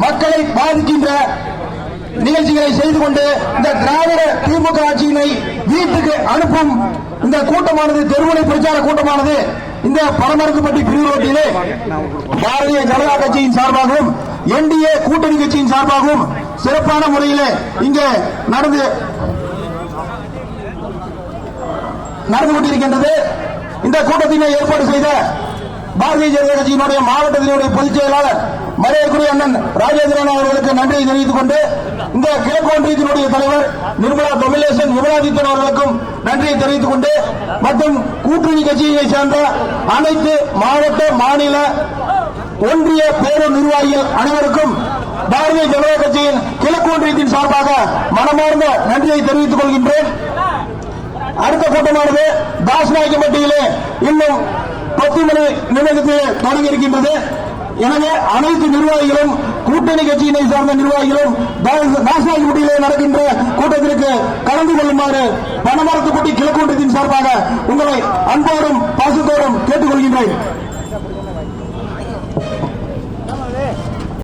மக்களை பாதிக்கின்ற நிகழ்ச்சிகளை செய்து கொண்டு இந்த திராவிட திமுக ஆட்சியினை வீட்டுக்கு அனுப்பும் இந்த கூட்டமானது, தெருமுனை பிரச்சார கூட்டமானது இந்த பணமரத்துப்பட்டி பிரிவு ரோட்டிலே பாரதிய ஜனதா கட்சியின் சார்பாகவும் என்டிஏ கூட்டணி கட்சியின் சார்பாகவும் சிறப்பான முறையில் இங்கே நடந்து கொண்டிருக்கின்றது. இந்த கூட்டத்தினை ஏற்பாடு செய்த பாரதிய ஜனதா கட்சியினுடைய மாவட்டத்தினுடைய பொதுச் செயலாளர் மரியாதைக்குரிய அண்ணன் ராஜேந்திரன் அவர்களுக்கு நன்றியை தெரிவித்துக் கொண்டு, இந்த கிழக்கு ஒன்றியத்தினுடைய தலைவர் நிர்மலா தமிழேசன் விமலாதித்தன் அவர்களுக்கும் நன்றியை தெரிவித்துக் கொண்டு, மற்றும் கூட்டணி கட்சியை சேர்ந்த அனைத்து மாவட்ட, மாநில, ஒன்றிய பேரூர் நிர்வாகிகள் அனைவருக்கும் பாரதிய ஜனதா கட்சியின் கிழக்கு ஒன்றியத்தின் சார்பாக மனமார்ந்த நன்றியை தெரிவித்துக் கொள்கின்றேன். அடுத்த கூட்டமானது தாசநாயக்கம்பட்டியிலே இன்னும் 10 மணி நிமிடத்தில் தொடங்கி இருக்கின்றது. எனவே அனைத்து நிர்வாகிகளும், கூட்டணி கட்சியினை சார்ந்த நிர்வாகிகளும் தாசநாயக்கம்பட்டியிலே நடக்கின்ற கூட்டத்திற்கு கலந்து கொள்ளுமாறு பணமரத்துப்பட்டி கிழக்கு ஒன்றியத்தின் சார்பாக உங்களை அன்போடும் பாசத்தோடும் கேட்டுக் கொள்கின்றேன்.